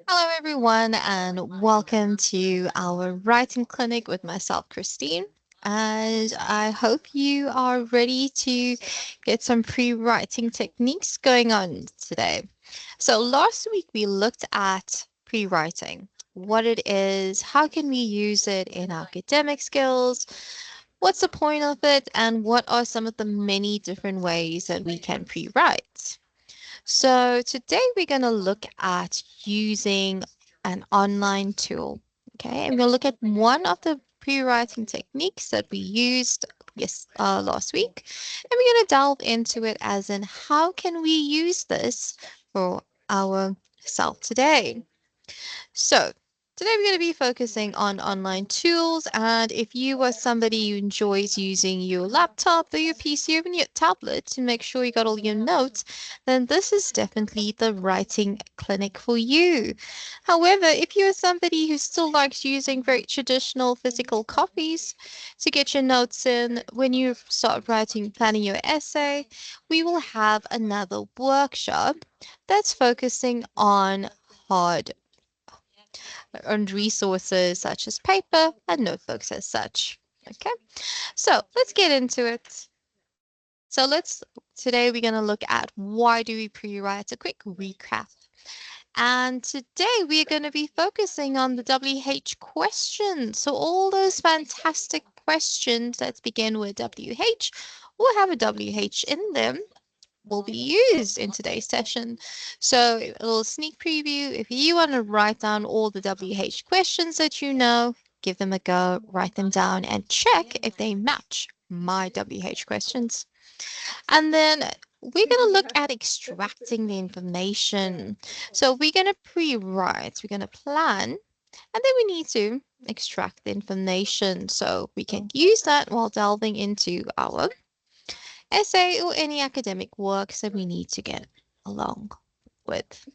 Hello, everyone, and welcome to our writing clinic with myself, Christine. And I hope you are ready to get some pre-writing techniques going on today. So, last week we looked at pre-writing, what it is, how can we use it in academic skills, what's the point of it, and what are some of the many different ways that we can pre-write. So today we're going to look at using an online tool. Okay, and we'll look at one of the pre-writing techniques that we used last week, and we're going to delve into it as in how can we use this for our self today. So, today we're going to be focusing on online tools. And if you are somebody who enjoys using your laptop or your PC or even your tablet to make sure you got all your notes, then this is definitely the writing clinic for you. However, if you're somebody who still likes using very traditional physical copies to get your notes in when you start writing, planning your essay, we will have another workshop that's focusing on hard and resources such as paper and notebooks as such. Okay, so let's get into it. So today we're going to look at why do we pre-write, a quick recap. And today we're going to be focusing on the WH questions. So all those fantastic questions that begin with WH or have a WH in them will be used in today's session. So a little sneak preview. If you want to write down all the WH questions that you know, give them a go, write them down and check if they match my WH questions. And then we're going to look at extracting the information. So we're going to pre-write, we're going to plan, and then we need to extract the information so we can use that while delving into our essay or any academic works that we need to get along with.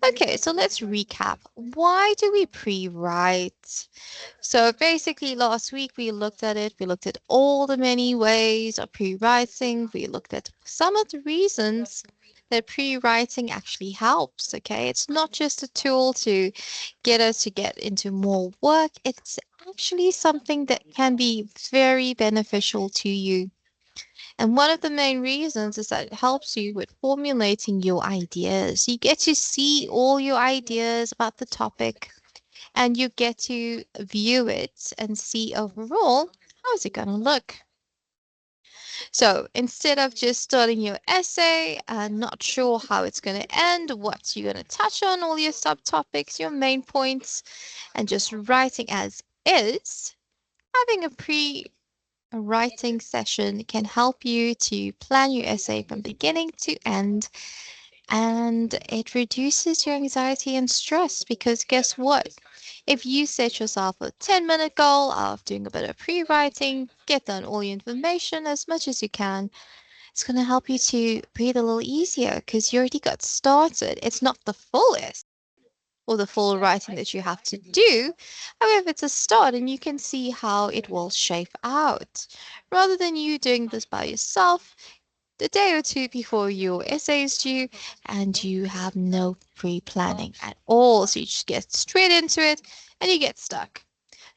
Okay, so let's recap. Why do we pre-write? So basically last week we looked at it. We looked at all the many ways of pre-writing. We looked at some of the reasons that pre-writing actually helps. Okay, it's not just a tool to get us to get into more work. It's actually something that can be very beneficial to you, and one of the main reasons is that it helps you with formulating your ideas. You get to see all your ideas about the topic and you get to view it and see overall how is it going to look. So instead of just starting your essay and not sure how it's going to end, what you're going to touch on, all your subtopics, your main points, and just writing as is, having a writing session can help you to plan your essay from beginning to end, and it reduces your anxiety and stress because guess what? If you set yourself a 10-minute goal of doing a bit of pre-writing, get down all your information as much as you can, it's going to help you to breathe a little easier because you already got started. It's not the fullest or the full writing that you have to do. However, it's a start and you can see how it will shape out. Rather than you doing this by yourself the day or two before your essay is due and you have no pre-planning at all. So you just get straight into it and you get stuck.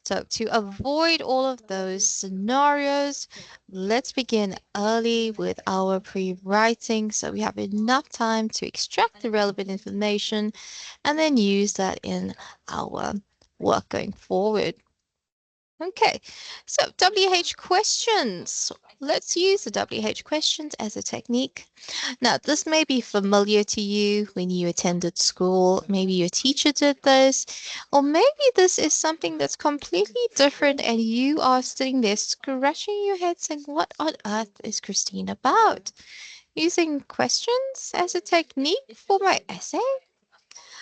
So to avoid all of those scenarios, let's begin early with our pre-writing so we have enough time to extract the relevant information and then use that in our work going forward. Okay, so WH questions. Let's use the WH questions as a technique. Now, this may be familiar to you when you attended school. Maybe your teacher did this, or maybe this is something that's completely different and you are sitting there scratching your head saying, what on earth is Christine about? Using questions as a technique for my essay?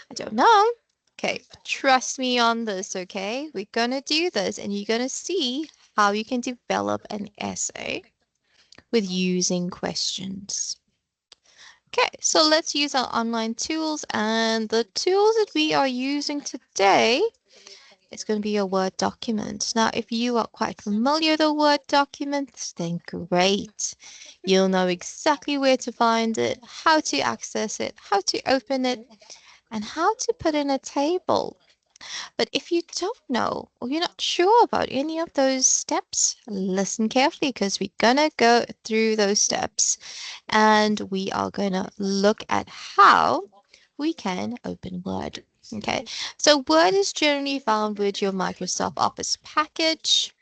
I don't know. Okay, trust me on this, okay? We're gonna do this and you're gonna see how you can develop an essay with using questions. Okay, so let's use our online tools, and the tools that we are using today is going to be a Word document. Now, if you are quite familiar with a Word document, then great. You'll know exactly where to find it, how to access it, how to open it, and how to put in a table. But if you don't know or you're not sure about any of those steps, listen carefully because we're going to go through those steps and we are going to look at how we can open Word. Okay, so Word is generally found with your Microsoft Office package.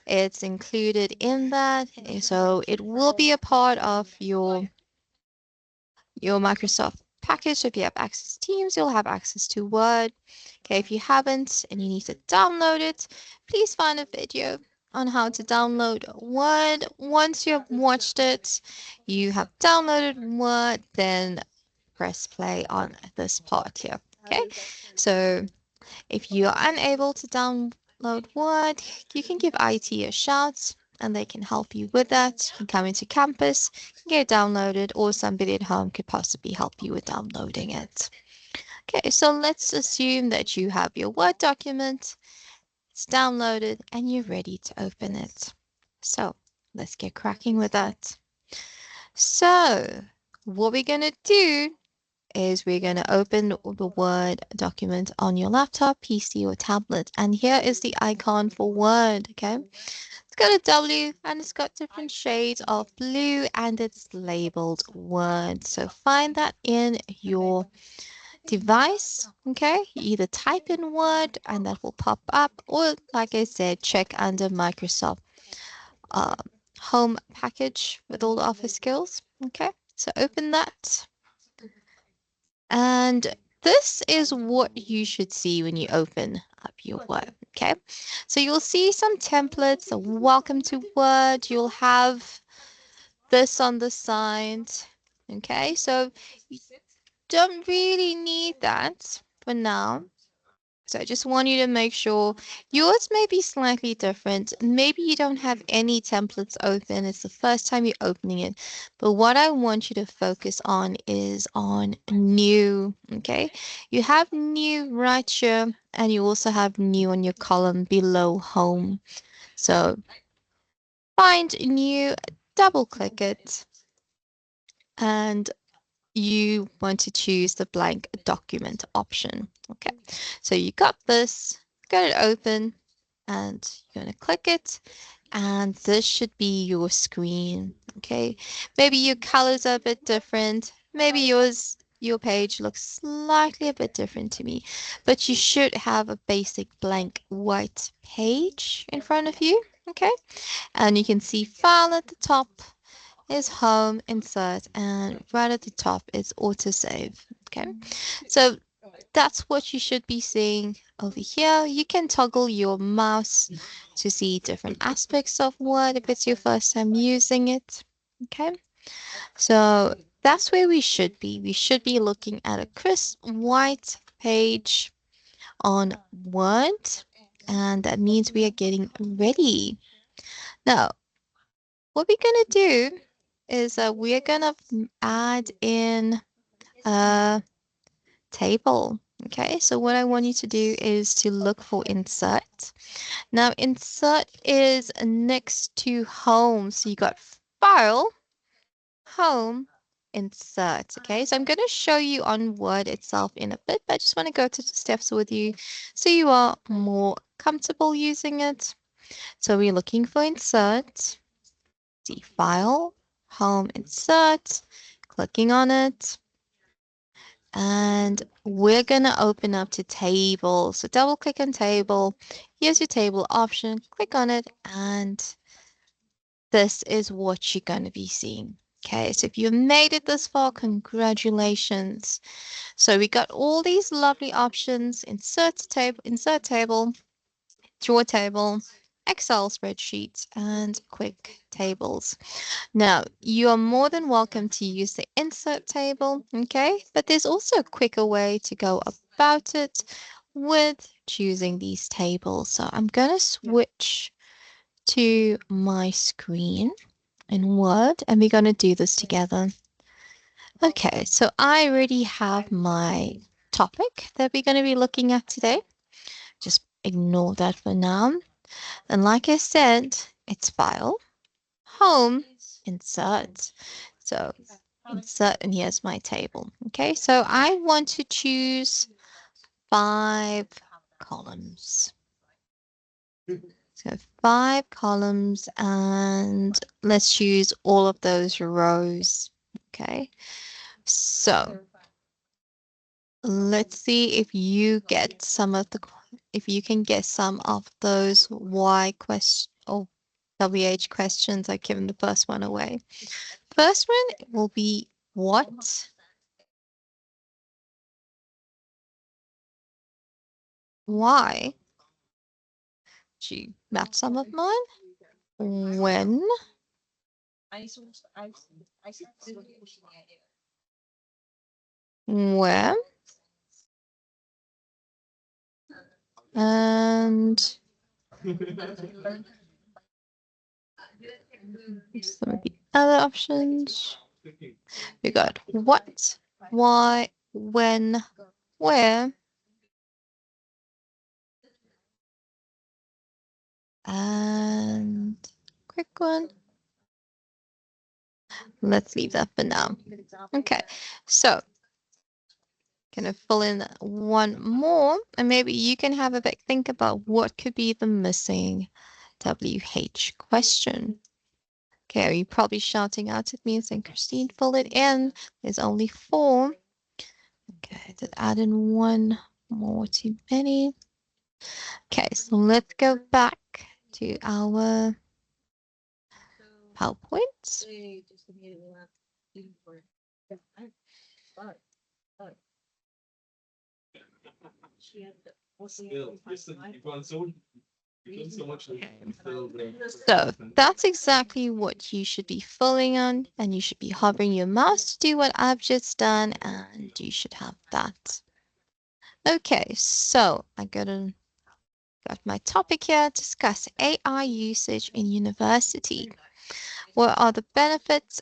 It's included in that, so it will be a part of your Microsoft package. If you have access to Teams, you'll have access to Word. Okay, if you haven't and you need to download it, please find a video on how to download Word. Once you have watched it, you have downloaded Word, then press play on this part here. Okay, so if you are unable to download Word, you can give IT a shout and they can help you with that. You can come into campus, get it downloaded, or somebody at home could possibly help you with downloading it. Okay, so let's assume that you have your Word document, it's downloaded, and you're ready to open it. So let's get cracking with that. So what we're going to do is we're going to open the Word document on your laptop, PC, or tablet. And here is the icon for Word, okay? It's got a W and it's got different shades of blue and it's labeled Word. So find that in your device, okay? You either type in Word and that will pop up, or like I said, check under Microsoft uh, Home package with all the Office skills, okay? So open that. And this is what you should see when you open up your Word, okay? So you'll see some templates, a welcome to Word. You'll have this on the side, okay? So you don't really need that for now. So I just want you to make sure yours may be slightly different. Maybe you don't have any templates open. It's the first time you're opening it. But what I want you to focus on is on new, okay? You have new right here, and you also have new on your column below home. So find new, double click it, and you want to choose the blank document option. Okay, so you got this, got it open, and you're going to click it, and this should be your screen. Okay, maybe your colors are a bit different. Maybe your page looks slightly a bit different to me, but you should have a basic blank white page in front of you. Okay, and you can see file at the top is home, insert, and right at the top is autosave. Okay, so that's what you should be seeing over here. You can toggle your mouse to see different aspects of Word if it's your first time using it. Okay, so that's where we should be. We should be looking at a crisp white page on Word, and that means we are getting ready. Now, what we're going to do is we're going to add in a table. Okay, so what I want you to do is to look for insert. Now, insert is next to home. So you got file, home, insert. Okay, so I'm going to show you on Word itself in a bit, but I just want to go to the steps with you so you are more comfortable using it. So we're looking for insert. See file, home, insert, clicking on it. And we're going to open up to table. So double click on table. Here's your table option. Click on it. And this is what you're going to be seeing. Okay, so if you made it this far, congratulations. So we got all these lovely options. Insert table, draw table, Excel spreadsheets, and quick tables. Now, you are more than welcome to use the insert table, okay? But there's also a quicker way to go about it with choosing these tables. So I'm going to switch to my screen in Word, and we're going to do this together. Okay, so I already have my topic that we're going to be looking at today. Just ignore that for now. And like I said, it's file, home, insert. So insert, and here's my table. Okay, so I want to choose 5 columns. So 5 columns, and let's choose all of those rows. Okay, so let's see if you get some of the, if you can guess some of those why question or WH questions. I've given the first one away. First one will be what, why. Do you match some of mine? When, where, and some of the other options. We got what, why, when, where, and quick one. Let's leave that for now. Okay, so gonna fill in one more, and maybe you can have a bit think about what could be the missing WH question. Okay, are you probably shouting out at me and saying, Christine, fill it in. There's only 4. Okay, did add in one more too many. Okay, so let's go back to our PowerPoint. So that's exactly what you should be filling on, and you should be hovering your mouse to do what I've just done, and you should have that. Okay, so got my topic here, discuss AI usage in university. What are the benefits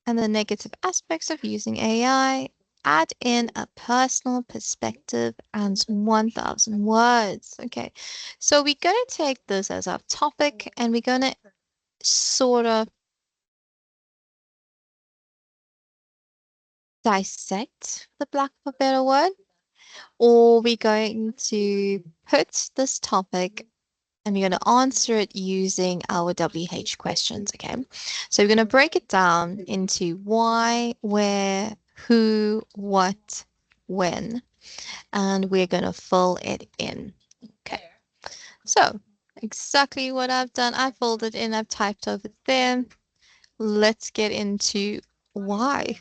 and the negative aspects of using AI? Add in a personal perspective and 1,000 words. Okay, so we're going to take this as our topic, and we're going to sort of dissect, the lack of a better word, or we're going to put this topic and we're going to answer it using our WH questions. Okay, so we're going to break it down into why, where, who, what, when, and we're going to fill it in. Okay, so exactly what I've done, I filled it in, I've typed over there. Let's get into why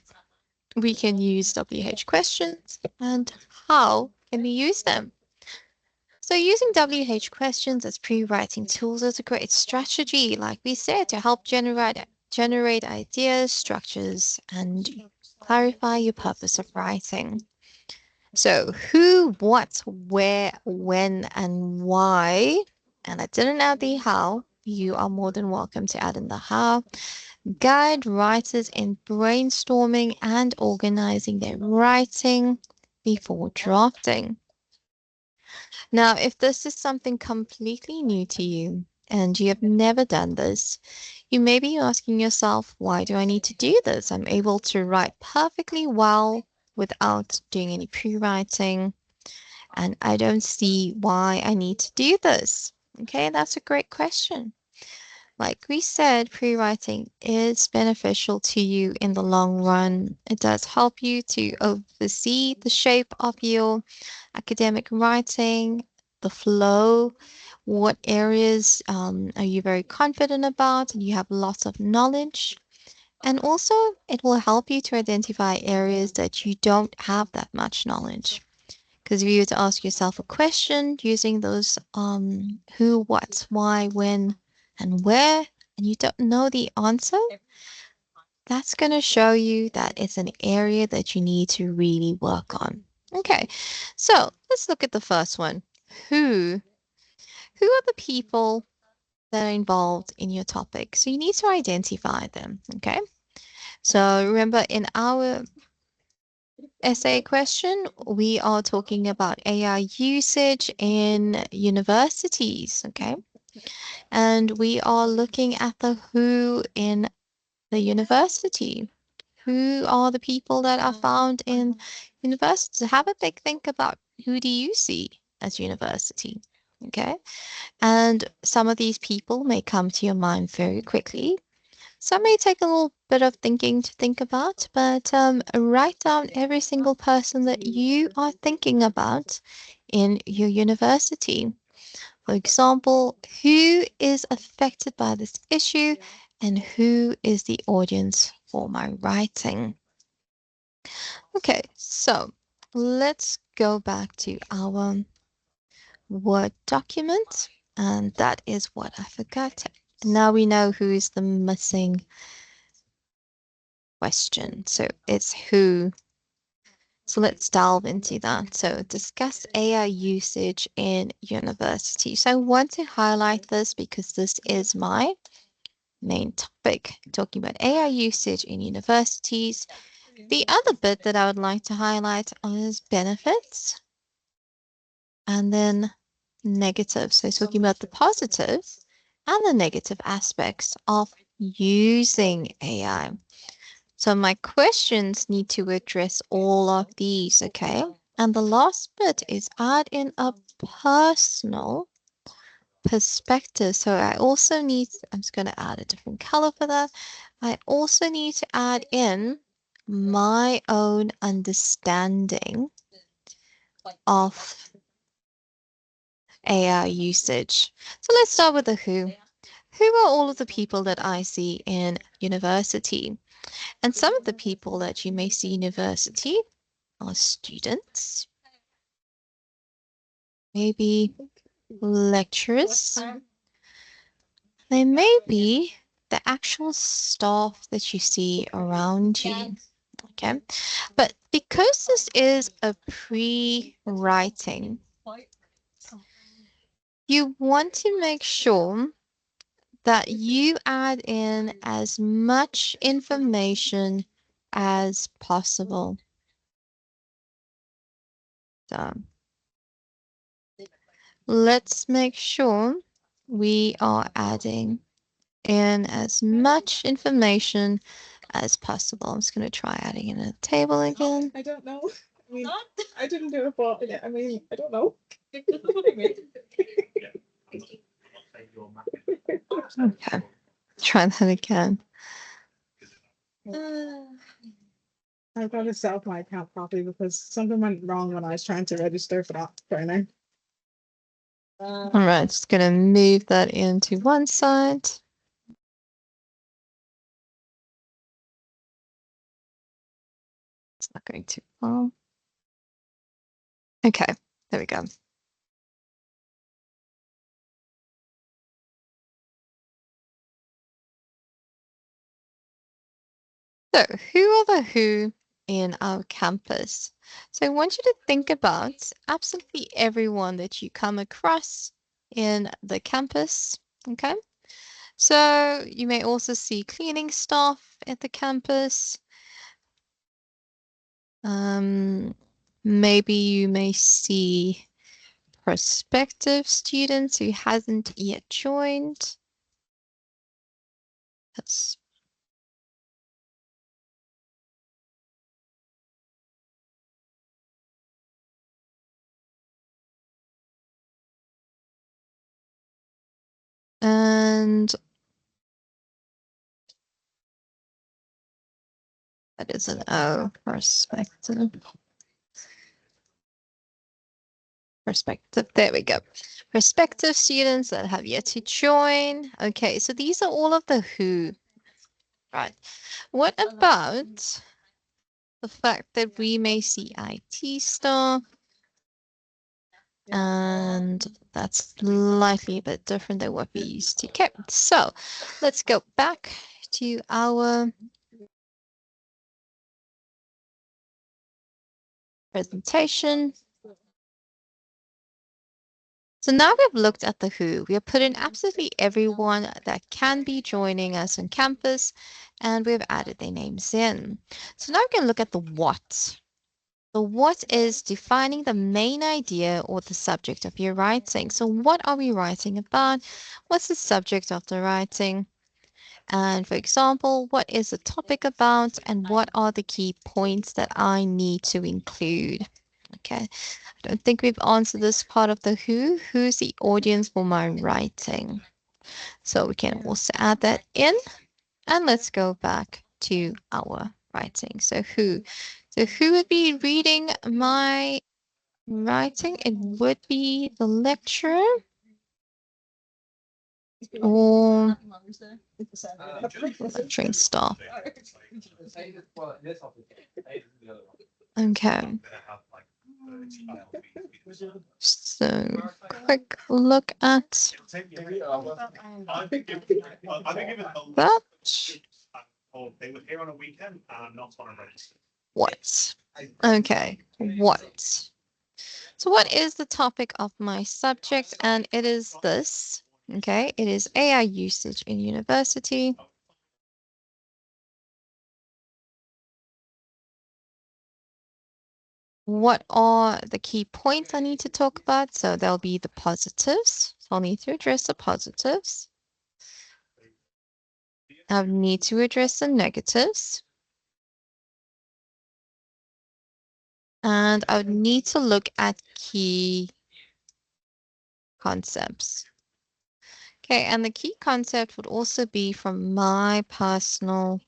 we can use WH questions and how can we use them. So using WH questions as pre-writing tools is a great strategy, like we said, to help generate ideas, structures, and clarify your purpose of writing. So who, what, where, when, and why. And I didn't add the how. You are more than welcome to add in the how. Guide writers in brainstorming and organizing their writing before drafting. Now, if this is something completely new to you and you have never done this, you may be asking yourself, why do I need to do this? I'm able to write perfectly well without doing any pre-writing, and I don't see why I need to do this. Okay, that's a great question. Like we said, pre-writing is beneficial to you in the long run. It does help you to oversee the shape of your academic writing, the flow, what areas are you very confident about, and you have lots of knowledge. And also, it will help you to identify areas that you don't have that much knowledge. Because if you were to ask yourself a question using those who, what, why, when, and where, and you don't know the answer, that's going to show you that it's an area that you need to really work on. Okay, so let's look at the first one. Who? Who are the people that are involved in your topic? So you need to identify them. Okay, so remember in our essay question, we are talking about AI usage in universities. Okay, and we are looking at the who in the university. who are the people that are found in university. Have a big think about who do you see as university. Okay. And some of these people may come to your mind very quickly. Some may take a little bit of thinking to think about, but write down every single person that you are thinking about in your university. For example, who is affected by this issue and who is the audience for my writing? Okay, so let's go back to our Word document, and that is what I forgot. Now we know who is the missing question. So it's who. So let's delve into that. So discuss AI usage in university. So I want to highlight this because this is my main topic, talking about AI usage in universities. The other bit that I would like to highlight is benefits and then negative. So talking about the positives and the negative aspects of using AI. So my questions need to address all of these, okay? And the last bit is add in a personal perspective. So I also need, I'm just going to add a different color for that. I also need to add in my own understanding of AI usage. So let's start with the who. Who are all of the people that I see in university? And some of the people that you may see in university are students, maybe lecturers. They may be the actual staff that you see around you. Okay. But because this is a pre-writing, you want to make sure that you add in as much information as possible. So let's make sure we are adding in as much information as possible. I'm just going to try adding in a table again. I don't know. I mean, I didn't do it, but I mean, I don't know. Okay, try that again. I've got to set up my account properly because something went wrong when I was trying to register for that training. All right, just going to move that into one side. It's not going too far. Okay, there we go. So, who are the who in our campus? So, I want you to think about absolutely everyone that you come across in the campus. Okay. So, you may also see cleaning staff at the campus. Maybe you may see prospective students who hasn't yet joined. That's and that is an O, perspective. Perspective, there we go. Prospective students that have yet to join. Okay, so these are all of the who, right? What about the fact that we may see IT staff? And that's slightly a bit different than what we used to. Okay, so let's go back to our presentation. So now we've looked at the who. We have put in absolutely everyone that can be joining us on campus, and we've added their names in. So now we can look at the what. The what is defining the main idea or the subject of your writing. So what are we writing about? What's the subject of the writing? And for example, what is the topic about and what are the key points that I need to include? Okay, I don't think we've answered this part of the who. Who's the audience for my writing? So we can also add that in. And let's go back to our writing. So who? So who would be reading my writing? It would be the lecturer or lecturing staff. Okay. So quick look at that. What? Okay. What? So what is the topic of my subject? And it is this. Okay. It is AI usage in university. What are the key points I need to talk about? So there'll be the positives. So I'll need to address the positives. I'll need to address the negatives. And I would need to look at key concepts. Okay, and the key concept would also be from my personal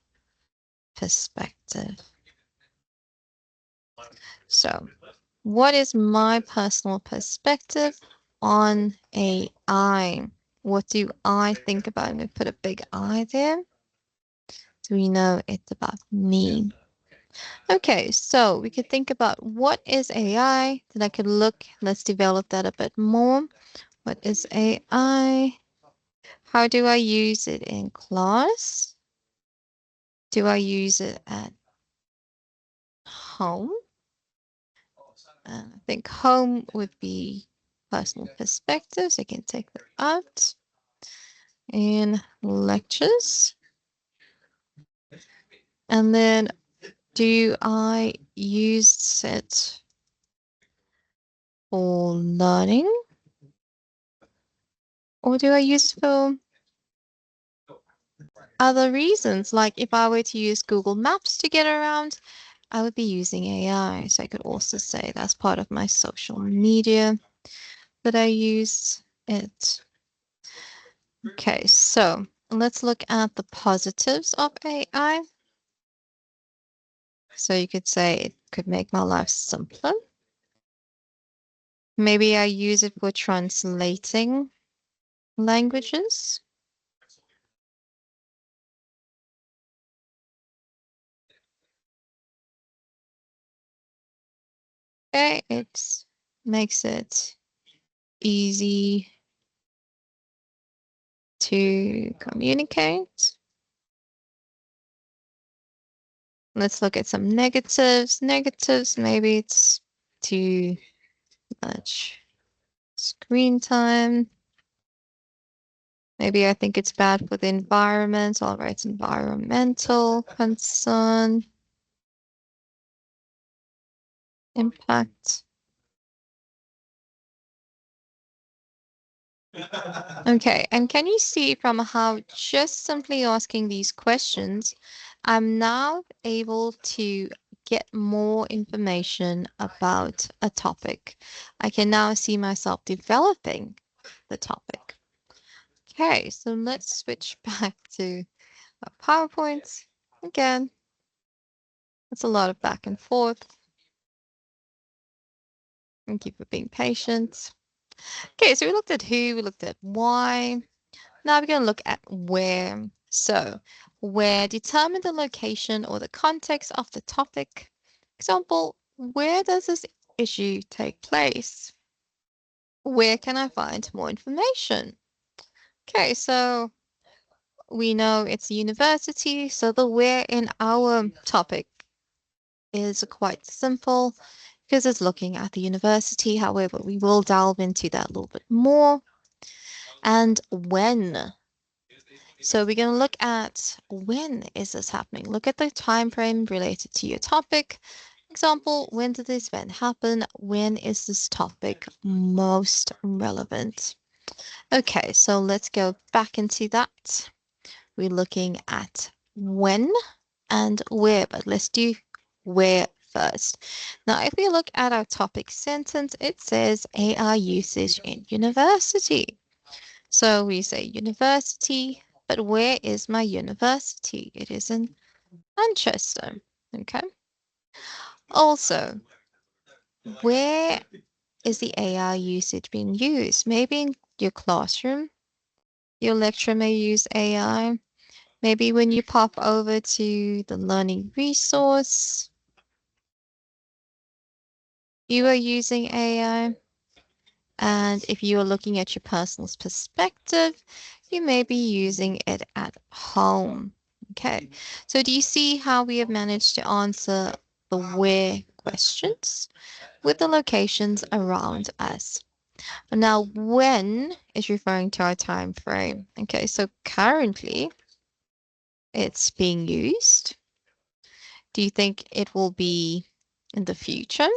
perspective. So, what is my personal perspective on AI? What do I think about it? I'm going to put a big I there so we know it's about me. Okay, so we could think about what is AI, then I could look, let's develop that a bit more. What is AI? How do I use it in class? Do I use it at home? I think home would be personal perspectives. I can take that out. In lectures. And then do I use it for learning? Or do I use it for other reasons? Like if I were to use Google Maps to get around, I would be using AI. So I could also say that's part of my social media that I use it. Okay, so let's look at the positives of AI. So you could say it could make my life simpler. Maybe I use it for translating languages. Okay, it makes it easy to communicate. Let's look at some negatives. Negatives, maybe it's too much screen time. Maybe I think it's bad for the environment. I'll write environmental concern, impact. Okay, and can you see from how just simply asking these questions, I'm now able to get more information about a topic. I can now see myself developing the topic. Okay, so let's switch back to our PowerPoint. Again, it's a lot of back and forth. Thank you for being patient. Okay, so we looked at who, we looked at why. Now we're going to look at where. So, where determine the location or the context of the topic. Example, where does this issue take place? Where can I find more information? Okay, so we know it's a university, so the where in our topic is quite simple because it's looking at the university. However, we will delve into that a little bit more. And when. So we're going to look at when is this happening? Look at the time frame related to your topic. Example, when did this event happen? When is this topic most relevant? Okay, so let's go back into that. we're looking at when and where, but let's do where first. Now, if we look at our topic sentence, it says AI usage in university. So we say university, but where is my university? It is in Manchester. Okay. Also, where is the AI usage being used? Maybe in your classroom, your lecturer may use AI. Maybe when you pop over to the learning resource, you are using AI. And if you are looking at your personal perspective, you may be using it at home. Okay, so do you see how we have managed to answer the where questions with the locations around us? Now, when is referring to our time frame. Okay, so currently it's being used. Do you think it will be in the future?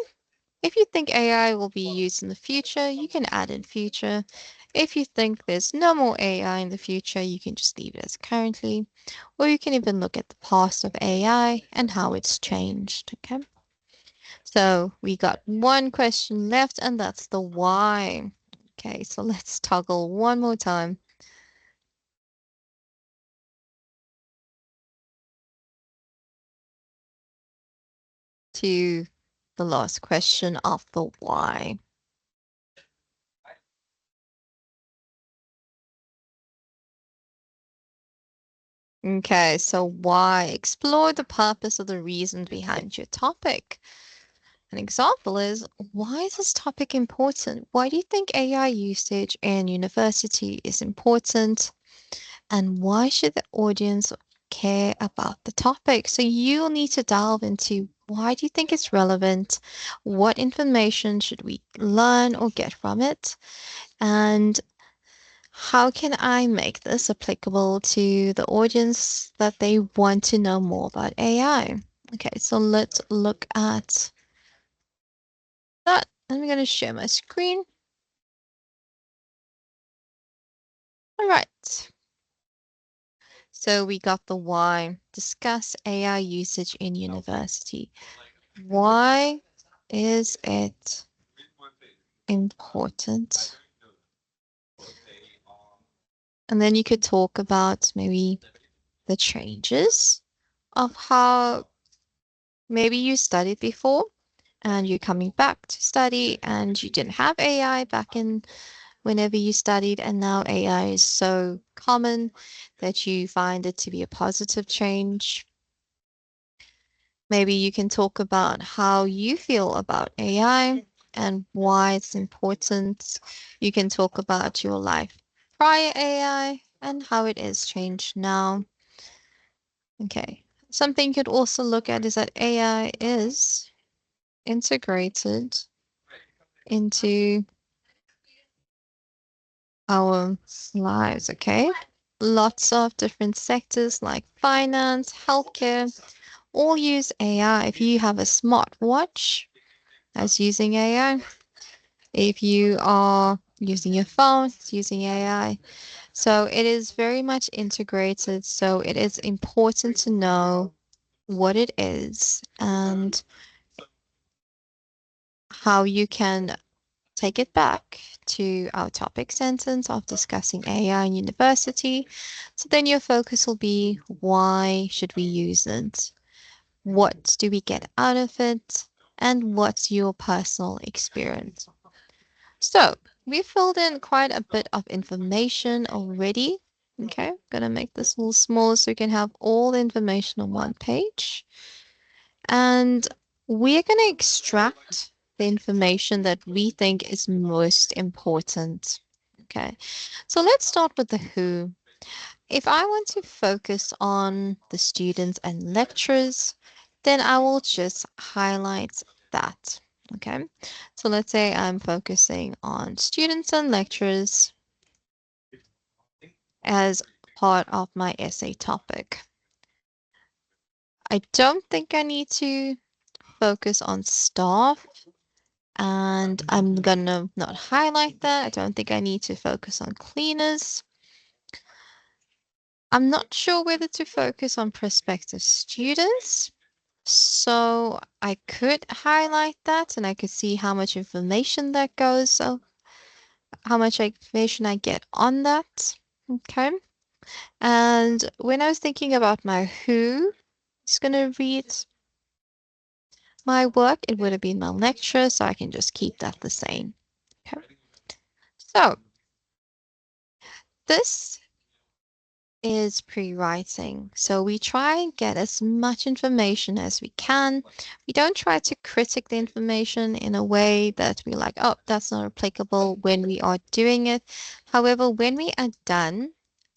If you think AI will be used in the future, you can add in future. If you think there's no more AI in the future, you can just leave it as currently. Or you can even look at the past of AI and how it's changed. Okay. So we got one question left, and that's the why. Okay, so let's toggle one more time to the last question of the why. Okay, so why? Explore the purpose or the reason behind your topic. An example is, why is this topic important? Why do you think AI usage in university is important? And why should the audience care about the topic? So you'll need to delve into, why do you think it's relevant? What information should we learn or get from it? And how can I make this applicable to the audience that they want to know more about AI? Okay, so let's look at that. I'm going to share my screen. All right. So we got the why. Discuss AI usage in university. Why is it important? And then you could talk about maybe the changes of how maybe you studied before and you're coming back to study and you didn't have AI back in whenever you studied, and now AI is so common that you find it to be a positive change. Maybe you can talk about how you feel about AI and why it's important. You can talk about your life prior AI and how it is changed now. Okay. Something you could also look at is that AI is integrated into our lives, okay? Lots of different sectors like finance, healthcare, all use AI. If you have a smartwatch, that's using AI. If you are using your phone, it's using AI. So it is very much integrated. So it is important to know what it is and how you can take it back to our topic sentence of discussing AI in university. So then your focus will be, why should we use it? What do we get out of it? And what's your personal experience? So we filled in quite a bit of information already. Okay, I'm gonna make this a little smaller so you can have all the information on one page. And we're going to extract the information that we think is most important. Okay, so let's start with the who. If I want to focus on the students and lecturers, then I will just highlight that. Okay, so let's say I'm focusing on students and lecturers as part of my essay topic. I don't think I need to focus on staff, and I'm gonna not highlight that. I don't think I need to focus on cleaners. I'm not sure whether to focus on prospective students. So I could highlight that and I could see how much information that goes. So how much information I get on that. Okay. And when I was thinking about my who is going to read my work, it would have been my lecturer. So I can just keep that the same. Okay. So this is pre-writing. So we try and get as much information as we can. We don't try to critique the information in a way that we're like, oh, that's not applicable when we are doing it. However, when we are done,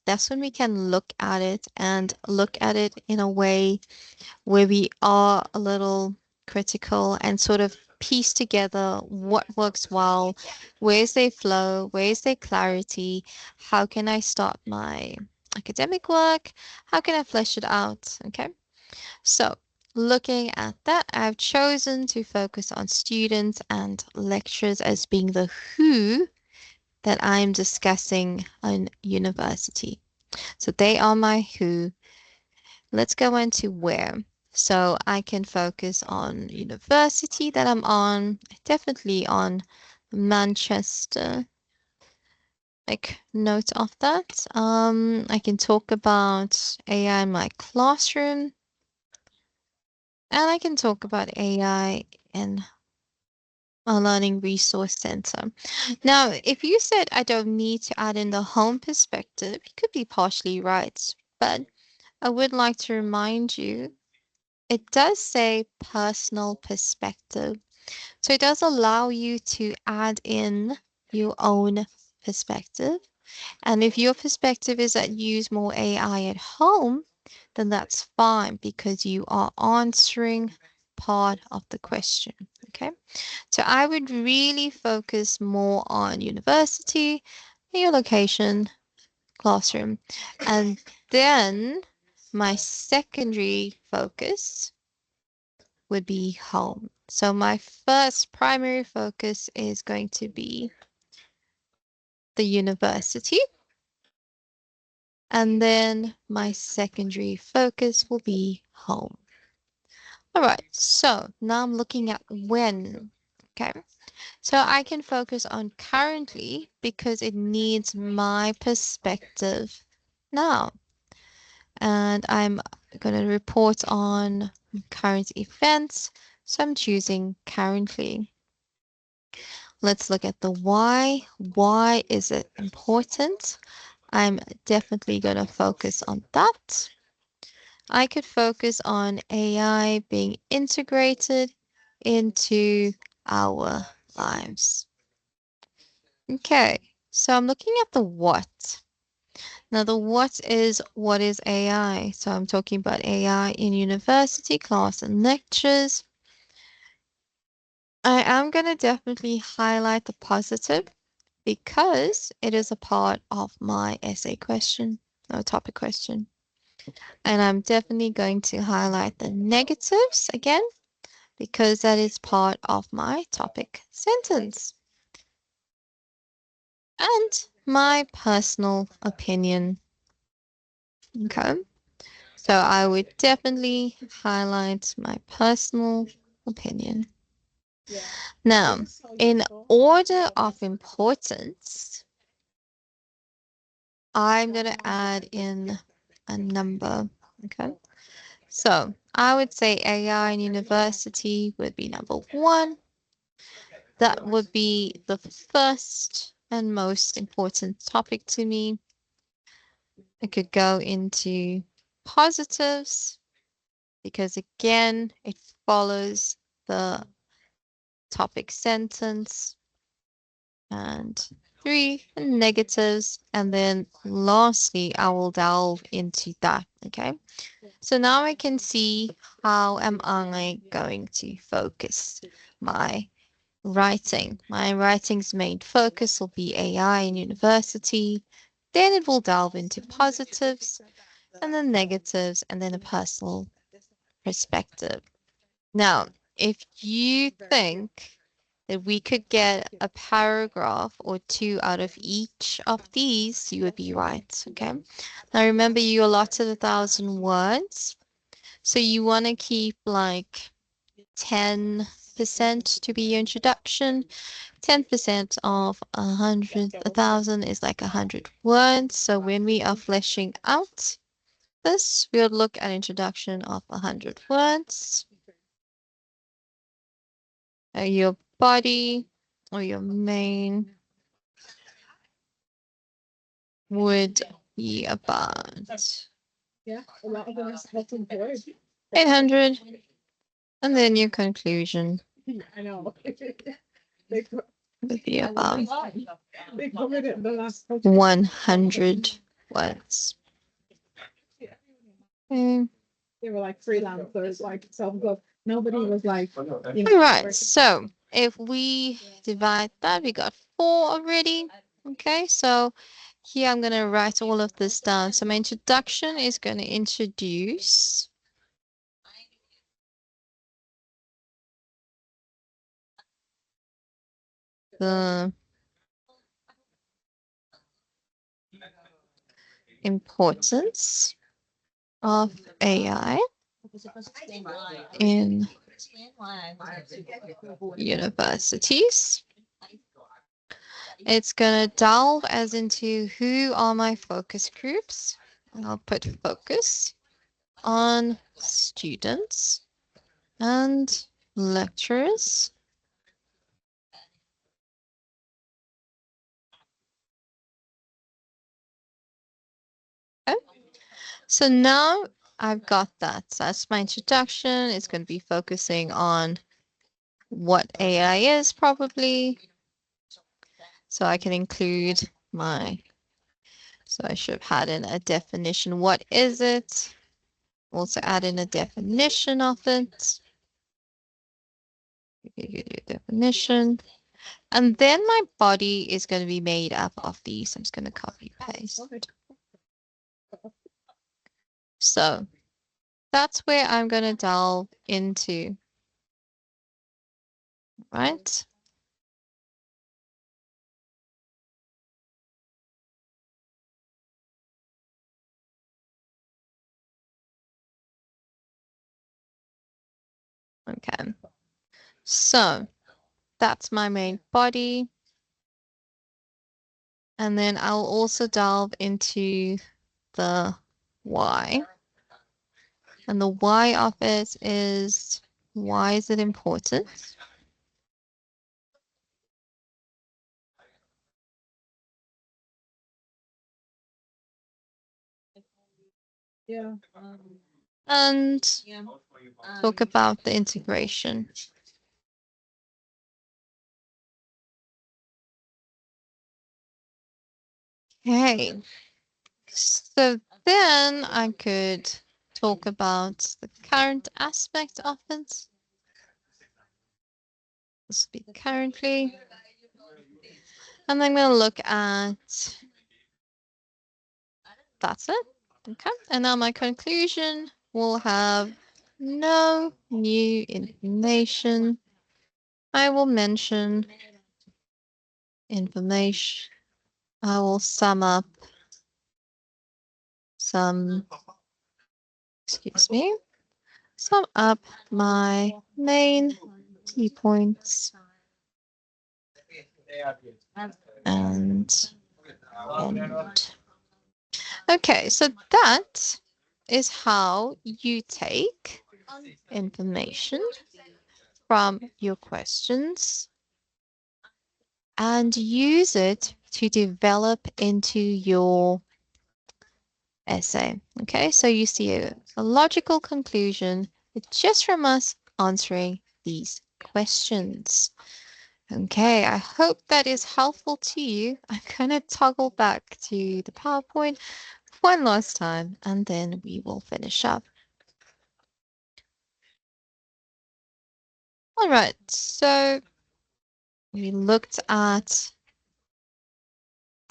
that's when we can look at it and look at it in a way where we are a little critical and sort of piece together what works well, where's their flow, where's their clarity, how can I start my academic work, how can I flesh it out? Okay, so looking at that, I've chosen to focus on students and lecturers as being the who that I'm discussing in university. So they are my who. Let's go into where. So I can focus on university that I'm on, definitely on Manchester. Make note of that. I can talk about AI in my classroom, and I can talk about AI in a learning resource center. Now, if you said I don't need to add in the home perspective, you could be partially right, but I would like to remind you it does say personal perspective. So it does allow you to add in your own perspective. And if your perspective is that you use more AI at home, then that's fine because you are answering part of the question. Okay. So I would really focus more on university, your location, classroom, and then my secondary focus would be home. So my first primary focus is going to be the university. And then my secondary focus will be home. All right, so now I'm looking at when. Okay, so I can focus on currently because it needs my perspective now. And I'm going to report on current events. So I'm choosing currently. Let's look at the why. Why is it important? I'm definitely going to focus on that. I could focus on AI being integrated into our lives. Okay, so I'm looking at the what. Now, the what is AI? So I'm talking about AI in university, class, and lectures. I am going to definitely highlight the positive because it is a part of my essay question or topic question. And I'm definitely going to highlight the negatives again because that is part of my topic sentence. And my personal opinion. Okay. So I would definitely highlight my personal opinion. Yeah. Now, It's so in useful. order of importance, I'm going to add in a number. Okay. So I would say AI in university would be number one. That would be the first and most important topic to me. I could go into positives because again, it follows the topic sentence and three negatives. And then lastly, I will delve into that. Okay. So now I can see how am I going to focus my writing. My writing's main focus will be AI in university. Then it will delve into positives and then negatives and then a personal perspective. Now, if you think that we could get a paragraph or two out of each of these, you would be right. Okay. Now remember, you allotted 1,000 words. So you want to keep like 10% to be your introduction. 10% of 1,000 is like 100 words. So when we are fleshing out this, we'll look at introduction of 100 words. Your body or your main would be about Yeah, a lot of them are self-employed. 800, and then your conclusion I know. They, would be about they covered it in the last 100 words. Okay. They were like freelancers, like self-employed. Nobody was like, you All know, right, so if we divide that, we got 4 already. Okay, so here I'm going to write all of this down. So my introduction is going to introduce the importance of AI in universities. It's going to delve as into who are my focus groups. I'll put focus on students and lecturers. Okay. So now I've got that. So that's my introduction. It's going to be focusing on what AI is probably. So I can include my, so I should have had in a definition. What is it? Also add in a definition of it. Definition. And then my body is going to be made up of these. I'm just going to copy paste. So that's where I'm going to delve into, right? Okay. So that's my main body. And then I'll also delve into the why. And the why of it is, why is it important? Yeah. And talk about the integration. Okay. So then I could talk about the current aspect of it. This would be currently. And I'm going to look at, that's it. Okay. And now my conclusion will have no new information. I will mention information. I will sum up some, excuse me, sum up my main key points and end. Okay, so that is how you take information from your questions and use it to develop into your essay. Okay, so you see a logical conclusion just from us answering these questions. Okay, I hope that is helpful to you. I'm going to toggle back to the PowerPoint one last time, and then we will finish up. All right, so we looked at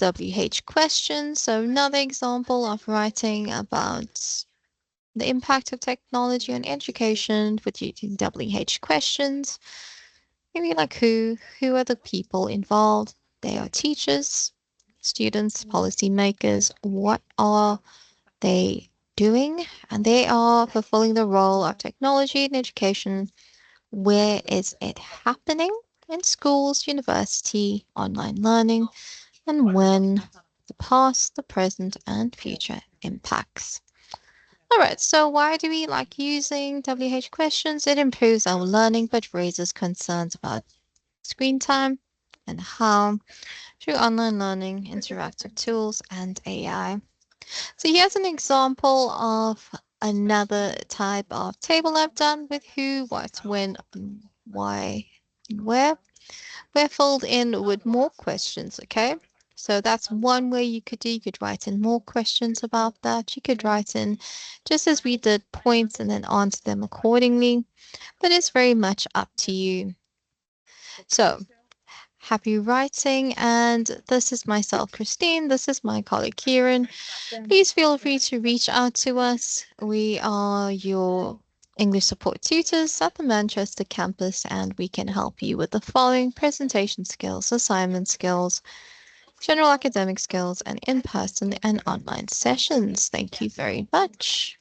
WH questions. So another example of writing about the impact of technology on education with using WH questions. Maybe like who are the people involved? They are teachers, students, policymakers. What are they doing? And they are fulfilling the role of technology in education. Where is it happening? In schools, university, online learning, and when the past, the present, and future impacts. All right, so why do we like using WH questions? It improves our learning but raises concerns about screen time and harm through online learning, interactive tools, and AI. So here's an example of another type of table I've done with who, what, when, why, and where. We're filled in with more questions, okay? So that's one way you could do. You could write in more questions about that. You could write in just as we did points and then answer them accordingly. But it's very much up to you. So happy writing. And this is myself, Christine. This is my colleague, Kieran. Please feel free to reach out to us. We are your English support tutors at the Manchester campus, and we can help you with the following presentation skills, assignment skills, general academic skills, and in person and online sessions. Thank you very much.